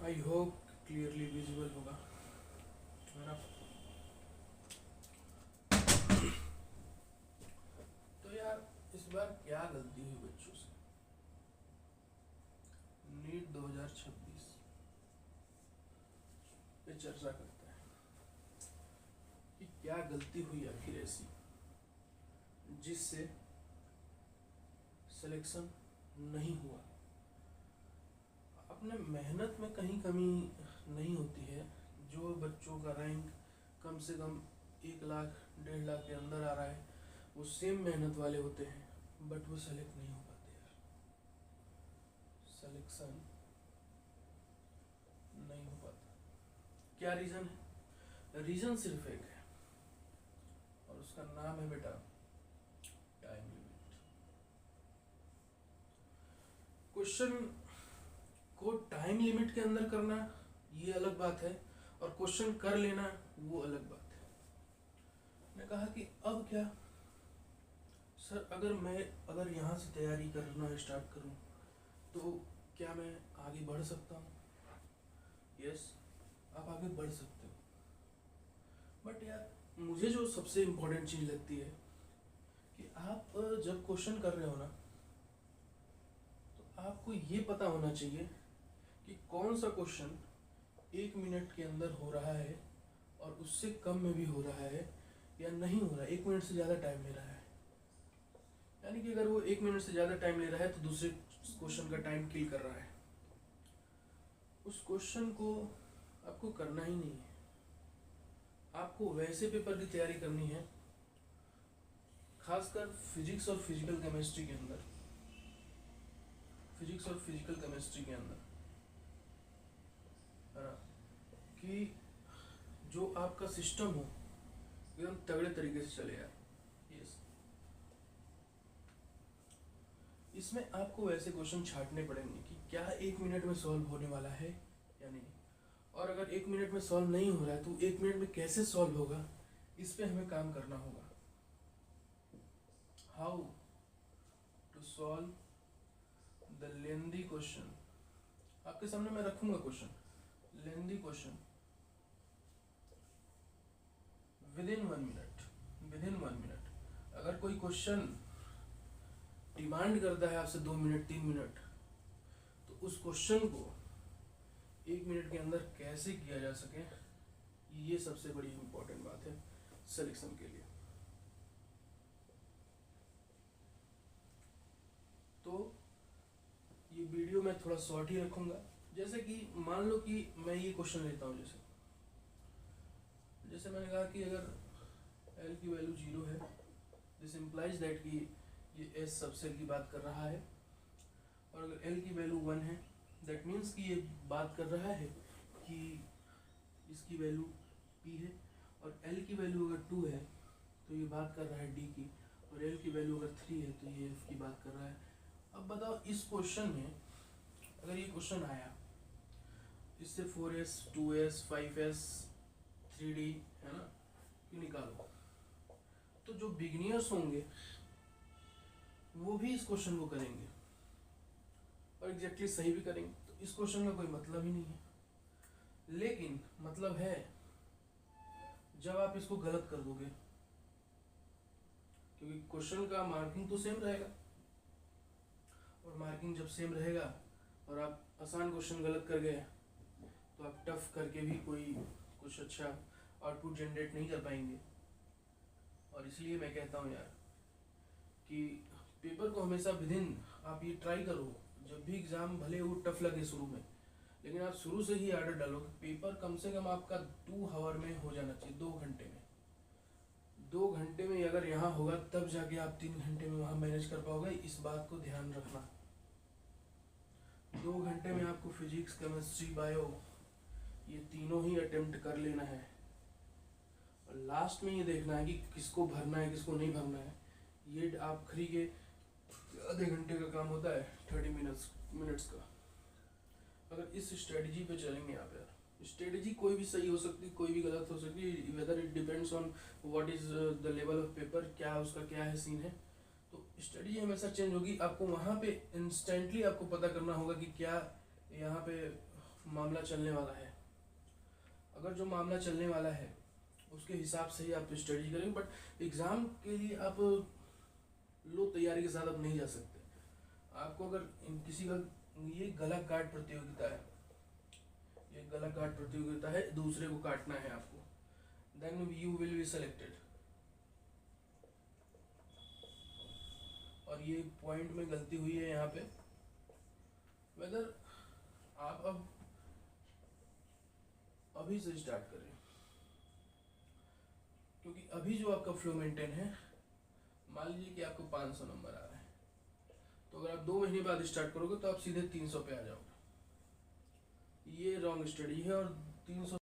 I hope clearly visible होगा, है ना। तो यार इस बार क्या गलती हुई बच्चों से, नीट 2026 पे चर्चा करते हैं कि क्या गलती हुई आखिर ऐसी जिससे सिलेक्शन नहीं हुआ। अपने मेहनत में कहीं कमी नहीं होती है। जो बच्चों का रैंक कम से कम 1 लाख 1.5 लाख के अंदर आ रहा है वो सेम मेहनत वाले होते हैं, बट वो सेलेक्ट नहीं हो पाते यार। सिलेक्शन नहीं हो पाता। क्या रीज़न है? रीज़न सिर्फ एक है और उसका नाम है बेटा टाइम लिमिट। क्वेश्चन को टाइम लिमिट के अंदर करना ये अलग बात है और क्वेश्चन कर लेना वो अलग बात है। मैं कहा कि अब क्या सर, अगर यहाँ से तैयारी करना स्टार्ट करूँ तो क्या मैं आगे बढ़ सकता हूँ? यस, आप आगे बढ़ सकते हो, बट यार मुझे जो सबसे इम्पोर्टेंट चीज़ लगती है कि आप जब क्वेश्चन कर रहे हो ना तो आपको ये पता होना चाहिए कि कौन सा क्वेश्चन 1 मिनट के अंदर हो रहा है और उससे कम में भी हो रहा है या नहीं हो रहा है, 1 मिनट से ज़्यादा टाइम ले रहा है। यानी कि अगर वो 1 मिनट से ज़्यादा टाइम ले रहा है तो दूसरे क्वेश्चन का टाइम किल कर रहा है। उस क्वेश्चन को आपको करना ही नहीं है। आपको वैसे पेपर की तैयारी करनी है, खासकर फिजिक्स और फिजिकल केमिस्ट्री के अंदर। फिजिक्स और फिजिकल केमिस्ट्री के अंदर है ना, कि जो आपका सिस्टम हो एकदम तगड़े तरीके से चले यार। यस, इसमें आपको वैसे क्वेश्चन छांटने पड़ेंगे कि क्या 1 मिनट में सॉल्व होने वाला है या नहीं, और अगर 1 मिनट में सॉल्व नहीं हो रहा है तो 1 मिनट में कैसे सॉल्व होगा, इस पे हमें काम करना होगा। How to solve the lengthy question. आपके सामने मैं रखूंगा question, lengthy question within 1 minute. अगर कोई क्वेश्चन डिमांड करता है आपसे 2 मिनट 3 मिनट, तो उस क्वेश्चन को 1 मिनट के अंदर कैसे किया जा सके, ये सबसे बड़ी इंपॉर्टेंट बात है सिलेक्शन के लिए। तो ये वीडियो मैं थोड़ा शॉर्ट ही रखूंगा। जैसे कि मान लो कि मैं ये क्वेश्चन लेता हूँ, जैसे मैंने कहा कि अगर L की वैल्यू 0 है, दिस इम्प्लाइज दैट कि ये S सबसेट की बात कर रहा है, और अगर L की वैल्यू 1 है दैट मीन्स कि ये बात कर रहा है कि इसकी वैल्यू P है, और L की वैल्यू अगर 2 है तो ये बात कर रहा है D की, और L की वैल्यू अगर 3 है तो ये F की बात कर रहा है। अब बताओ इस क्वेश्चन में अगर ये क्वेश्चन आया, इससे 4S 2S 5S 3D है ना, ये निकालो, तो जो बिगिनियर्स होंगे वो भी इस क्वेश्चन को करेंगे और एग्जैक्टली सही भी करेंगे। तो इस क्वेश्चन का कोई मतलब ही नहीं है। लेकिन मतलब है जब आप इसको गलत कर दोगे, क्योंकि क्वेश्चन का मार्किंग तो सेम रहेगा, और मार्किंग जब सेम रहेगा और आप आसान क्वेश्चन गलत कर गए तो आप टफ करके भी कुछ अच्छा आउटपुट जनरेट नहीं कर पाएंगे। और इसलिए मैं कहता हूँ यार कि पेपर को हमेशा विदिन आप ये ट्राई करो, जब भी एग्ज़ाम भले वो टफ लगे शुरू में, लेकिन आप शुरू से ही आर्डर डालो कि पेपर कम से कम आपका 2 आवर में हो जाना चाहिए, 2 घंटे में। 2 घंटे में अगर यहाँ होगा तब जाके आप 3 घंटे में वहाँ मैनेज कर पाओगे, इस बात को ध्यान रखना। 2 घंटे में आपको फिजिक्स केमिस्ट्री बायो ये तीनों ही अटेम्प्ट कर लेना है, और लास्ट में ये देखना है कि किसको भरना है किसको नहीं भरना है। ये आखिरी के आधे घंटे का काम होता है, 30 मिनट्स का। अगर इस स्ट्रेटजी पे चलेंगे आप यार, स्ट्रेटजी कोई भी सही हो सकती, कोई भी गलत हो सकती, whether it depends on what is the level of paper, क्या उसका क्या है सीन है। तो स्ट्रेटजी हमेशा चेंज होगी। आपको वहाँ पे इंस्टेंटली आपको पता करना होगा कि क्या यहाँ पे मामला चलने वाला है, अगर जो मामला चलने वाला है उसके हिसाब से ही आप स्टडी करेंगे। बट एग्ज़ाम के लिए आप लो तैयारी के साथ आप नहीं जा सकते। आपको अगर किसी का ये गला काट प्रतियोगिता है, ये गला काट प्रतियोगिता है, दूसरे को काटना है आपको, then you will be selected. और ये पॉइंट में गलती हुई है यहाँ पे, वेदर आप अब अभी से स्टार्ट करें, क्योंकि अभी जो आपका फ्लो मेंटेन है, मान लीजिए कि आपको 500 नंबर आ रहा है, तो अगर आप 2 महीने बाद स्टार्ट करोगे तो आप सीधे 300 पे आ जाओगे। ये रॉन्ग स्टडी है, और 300